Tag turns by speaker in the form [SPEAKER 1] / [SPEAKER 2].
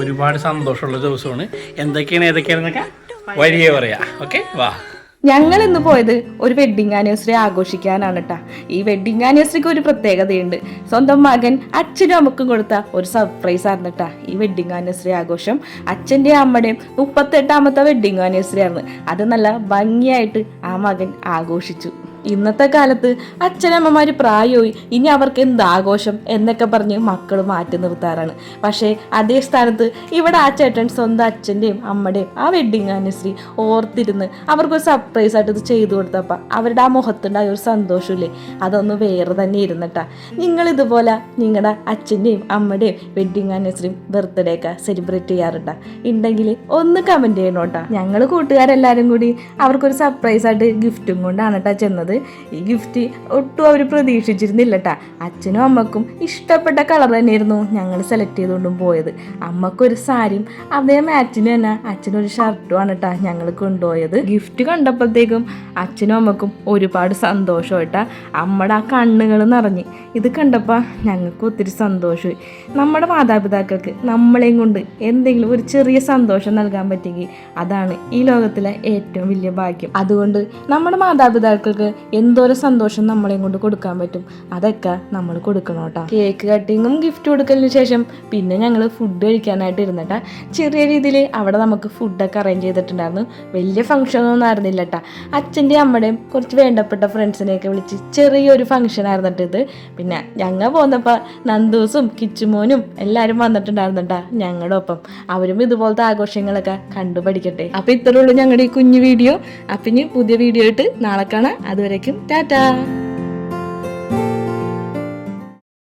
[SPEAKER 1] ഒരുപാട് സന്തോഷമുള്ള ദിവസമാണ്. ഏതൊക്കെയാണെന്നൊക്കെ വഴിയേ പറയാ. ഓക്കെ, വാ.
[SPEAKER 2] ഞങ്ങൾ ഇന്ന് പോയത് ഒരു വെഡ്ഡിങ് ആനിവേഴ്സറി ആഘോഷിക്കാനാണ് കേട്ടാ. ഈ വെഡ്ഡിങ് ആനിവേഴ്സറിക്ക് ഒരു പ്രത്യേകതയുണ്ട്. സ്വന്തം മകൻ അച്ഛനും അമ്മക്കും കൊടുത്ത ഒരു സർപ്രൈസ് ആയിരുന്നു കേട്ടാ ഈ വെഡ്ഡിങ് ആനിവേഴ്സറി ആഘോഷം. അച്ഛൻ്റെയും അമ്മയുടെയും 38ാമത്തെ വെഡ്ഡിങ് ആനിവേഴ്സറി ആയിരുന്നു. അത് നല്ല ഭംഗിയായിട്ട് ആ മകൻ ആഘോഷിച്ചു. ഇന്നത്തെ കാലത്ത് അച്ഛനമ്മമാർ പ്രായമായി, ഇനി അവർക്ക് എന്താഘോഷം എന്നൊക്കെ പറഞ്ഞ് മക്കൾ മാറ്റി നിർത്താറാണ്. പക്ഷേ അതേ സ്ഥാനത്ത് ഇവിടെ ആ ചേട്ടൻ സ്വന്തം അച്ഛൻ്റെയും അമ്മയുടെയും ആ വെഡ്ഡിങ് ആനിവേഴ്സറി ഓർത്തിരുന്ന് അവർക്കൊരു സർപ്രൈസ് ആയിട്ട് ഇത് ചെയ്തു കൊടുത്തപ്പോൾ അവരുടെ ആ മുഖത്തുണ്ടായ ഒരു സന്തോഷമില്ലേ, അതൊന്ന് വേറെ തന്നെ ഇരുന്നിട്ടാ. നിങ്ങൾ ഇതുപോലെ നിങ്ങളുടെ അച്ഛൻ്റെയും അമ്മയുടെയും വെഡ്ഡിങ് ആനിവേഴ്സറിയും ബർത്ത്ഡേ ഒക്കെ സെലിബ്രേറ്റ് ചെയ്യാറുണ്ടാ? ഉണ്ടെങ്കിൽ ഒന്ന് കമൻറ്റ് ചെയ്യണോട്ടാ. ഞങ്ങൾ കൂട്ടുകാരെല്ലാവരും കൂടി അവർക്കൊരു സർപ്രൈസ് ആയിട്ട് ഗിഫ്റ്റും കൊണ്ടാണ് കേട്ടാ ചെന്നത്. ഈ ഗിഫ്റ്റ് ഒട്ടും അവർ പ്രതീക്ഷിച്ചിരുന്നില്ല കേട്ടാ. അച്ഛനും അമ്മക്കും ഇഷ്ടപ്പെട്ട കളർ തന്നെയായിരുന്നു ഞങ്ങൾ സെലക്ട് ചെയ്തുകൊണ്ടും പോയത്. അമ്മക്കൊരു സാരിയും അതേ മാച്ചിന് തന്നെ അച്ഛനൊരു ഷർട്ടും ആണ് കേട്ടാ ഞങ്ങൾ കൊണ്ടുപോയത്. ഗിഫ്റ്റ് കണ്ടപ്പോഴത്തേക്കും അച്ഛനും അമ്മക്കും ഒരുപാട് സന്തോഷം കേട്ടാ. അമ്മയുടെ ആ കണ്ണുകൾ നിറഞ്ഞ് ഇത് കണ്ടപ്പോൾ ഞങ്ങൾക്ക് ഒത്തിരി സന്തോഷമായി. നമ്മുടെ മാതാപിതാക്കൾക്ക് നമ്മളെയും കൊണ്ട് എന്തെങ്കിലും ഒരു ചെറിയ സന്തോഷം നൽകാൻ പറ്റിയെങ്കിൽ അതാണ് ഈ ലോകത്തിലെ ഏറ്റവും വലിയ ഭാഗ്യം. അതുകൊണ്ട് നമ്മുടെ മാതാപിതാക്കൾക്ക് എന്തോരം സന്തോഷം നമ്മളെയും കൊണ്ട് കൊടുക്കാൻ പറ്റും അതൊക്കെ നമ്മൾ കൊടുക്കണം കേട്ടോ. കേക്ക് കട്ടിങ്ങും ഗിഫ്റ്റ് കൊടുക്കലിന് ശേഷം പിന്നെ ഞങ്ങൾ ഫുഡ് കഴിക്കാനായിട്ട് ഇരുന്നിട്ടാ. ചെറിയ രീതിയിൽ അവിടെ നമുക്ക് ഫുഡൊക്കെ അറേഞ്ച് ചെയ്തിട്ടുണ്ടായിരുന്നു. വലിയ ഫംഗ്ഷനൊന്നും ആയിരുന്നില്ല കേട്ടാ. അച്ഛൻ്റെയും അമ്മയുടെയും കുറച്ച് വേണ്ടപ്പെട്ട ഫ്രണ്ട്സിനെയൊക്കെ വിളിച്ച് ചെറിയൊരു ഫംഗ്ഷൻ ആയിരുന്നിട്ട് ഇത്. പിന്നെ ഞങ്ങൾ പോന്നപ്പോൾ നന്ദൂസും കിച്ചുമോനും എല്ലാവരും വന്നിട്ടുണ്ടായിരുന്നു കേട്ടാ ഞങ്ങളുടെ ഒപ്പം. അവരും ഇതുപോലത്തെ ആഘോഷങ്ങളൊക്കെ കണ്ടുപഠിക്കട്ടെ. അപ്പോൾ ഇത്രേ ഉള്ളൂ ഞങ്ങളുടെ ഈ കുഞ്ഞു വീഡിയോ. അപ്പം ഇനി പുതിയ വീഡിയോ ആയിട്ട് നാളെ കാണാം. അതുവരേക്കും ടാറ്റാ.